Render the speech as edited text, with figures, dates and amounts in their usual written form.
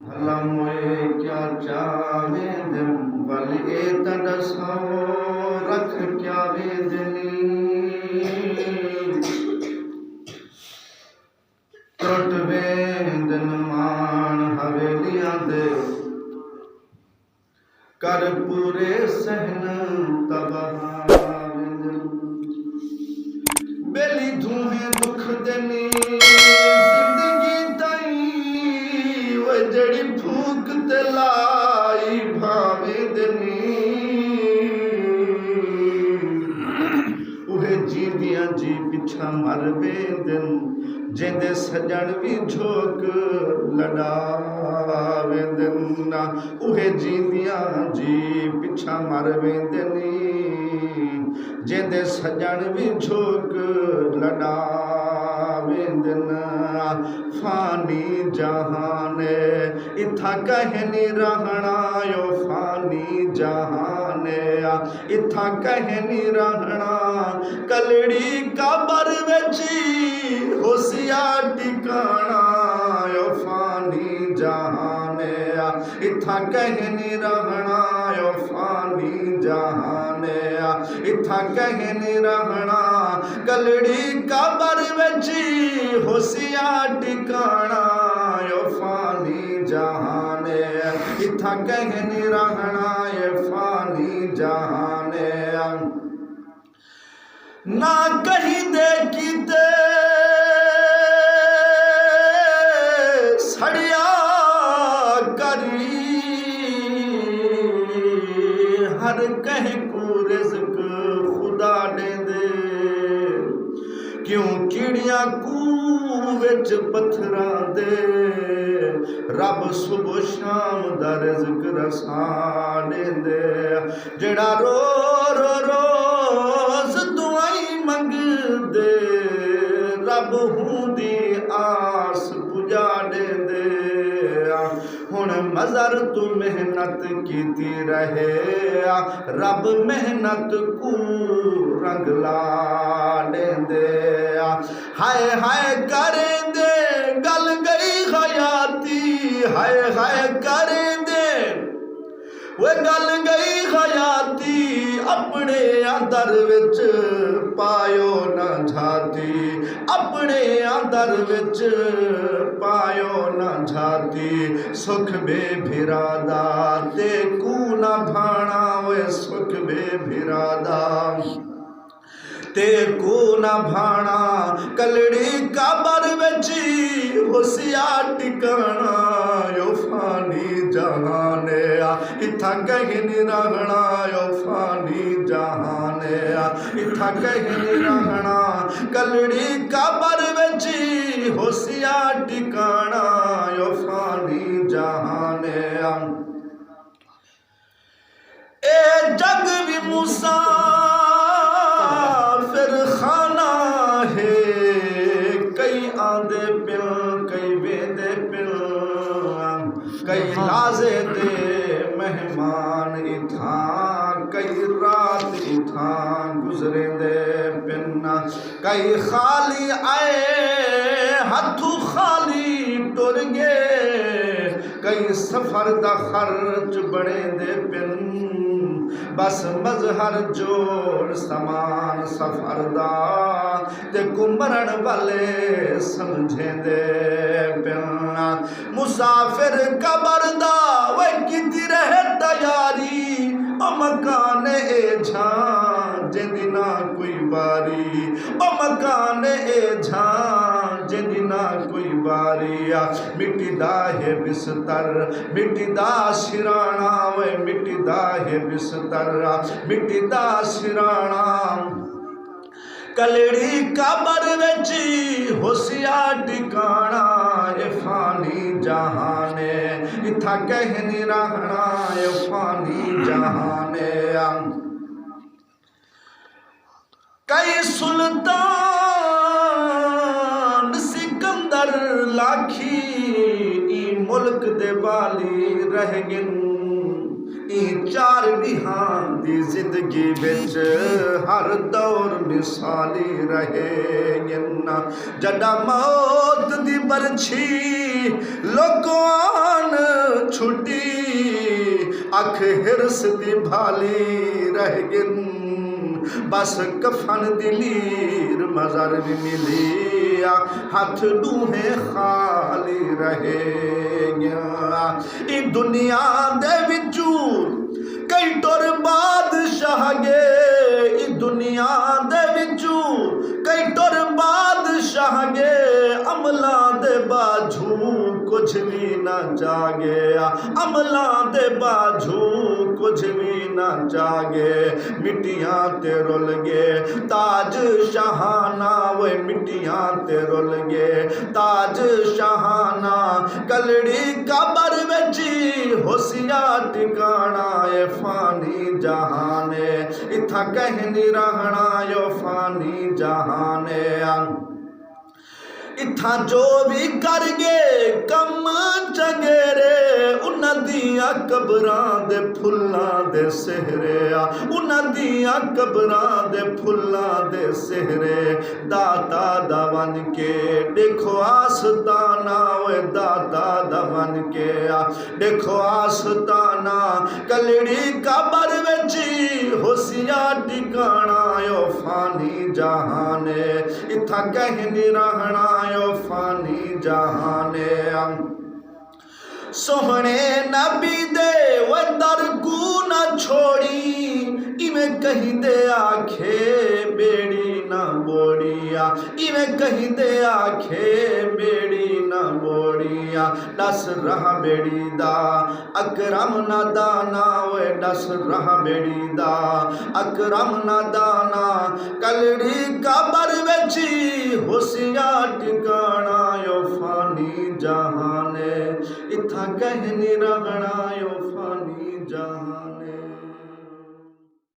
भला मोए क्या चावे दिम बल ए तदसो रख क्या वेदनी त्रुट वेदन मान हवेलियां दे कर पूरे सहन तबाह बेली धूहे दुख देनी जिंदगी ताई वो जड़ी फूक ते लाई भावे देनी उहे जींदियां जी पिछा मर वेंदन जिंदे सजण भी झोक लड़ावे देना उहे जींदियां जी पिछा मर वेंदनी जिंदे सजण भी झोक लड़ावे देना फानी जहान इथा कहनी रहना यो फानी जहान इथा कहनी रहना कलड़ी कबर बची होसिया टिकाना यो फानी जहान इथा कहनी रहना यो फानी जहान इथा कहनी रहना कलड़ी कबर बची होसिया टिकाना यो फानी जहान इथा कहनी रहना ये फानी जहान ना कहीं देखते सड़िया करी हर कह को रिज़्क खुदा दे दे क्यों कीड़ियां कू विच पत्थरा दे रब सुबह शाम दा रिज़्क रसा दे दे जेड़ा रो रो रोज़ दुआई मंग दे रब हुंदी आस पुजा दे दे हुण मज़र तू मेहनत कीती रहे रब मेहनत को रंग ला दे हाय हाय करें दे गल गई हयाती हाय हाय करें दे वे गल गई हयाती अपने अंदर विच पायो न झाती अपने अंदर विच पायो न झाती सुख बेभिरादा ते कू न भाना वे सुख बेभिरादा ते को न भाना कलड़ी कबर बची होसिया टिकाना यो फानी जहान इथा कहनी रहना यो फानी जहान इथा कहनी रहना कलड़ी कबर बची होसिया टिकाना यो फानी जहान ए जग भी मुसा खाना है कई आंदे पिल कई वेंदे पिल कई लाजे दे मेहमान इथा कई रात इथा गुजरे दे पिन कई खाली आए हथू खाली टुर गए कई सफर दा खर्च बड़े दे पिन बस मजहर जोड़ समान सफर दा ते कुमरन वाले समझे दे पिना मुसाफिर कबर दा वे किती रहे तैयारी ओ मकान ए झां जिंदी ना कोई बारी ओ मकान ए झां जिंदी ना कोई बारी मिट्टी दा है बिस्तर मिट्टी दा सिराना वे मिट्टी दा है बिस्तर मिट्टी दा सिराना कलड़ी कबर बची होसिया टिकाना ये फानी जहान इथा कहनी रहना ये फानी जहान कई सुल्तान सिकंदर लाखी ई मुल्क दे बाली रह गिन चार बिहान दी जिंदगी बिच हर दौर मिसाली रहे गिना जड़ा मौत दी बरछी लोकान अख हिरस दी भाली रह गिन बस कफन दिलीर मज़र भी मिलिया हाथ दूहे खाली रहे गया ई दुनिया दे विचू कई टुर बादशाह गे ई दुनिया दे विचू कई टुर बादशाह गे अमला दे बाजू कुछ भी ना जागे अमला दे बाजू कुछ भी ना जागे मिट्टियां ते रुल गे ताज शाहाना वे मिट्टियां ते रुल गे ताज शाहाना कलड़ी कबर बेची होसिया टिकाना ए फानी जहाने इथा कहनी रहना यो फानी जहाने इथा जो भी कर गए कम चंगेरे उन्हां दियां कबरां दे फुल्लां दे सेहरे उन्हां दियां कबरां दे फुल्लां दे सेहरे दाता दा बन के देखो आस्ताना ओए दाता दा बन के देखो आस्ताना कलड़ी कबर विच होसिया टिकाना यो फानी जहाने इथा कहनी रहना यो फानी जहाने सोहने नबी दे वो दर को न छोड़ी इवें कहीं दे आखे बेड़ी न बोड़िया इवें कहीं दे आखे बेड़ी न बोड़िया दस रहा बेड़ी दा अकरम न दाना वे दस रहा बेड़ी दा अकरम न दाना कलड़ी कबर बेची होशिया टिकाना यो फानी जहाने इथा कहनी रहना यो फानी जहान।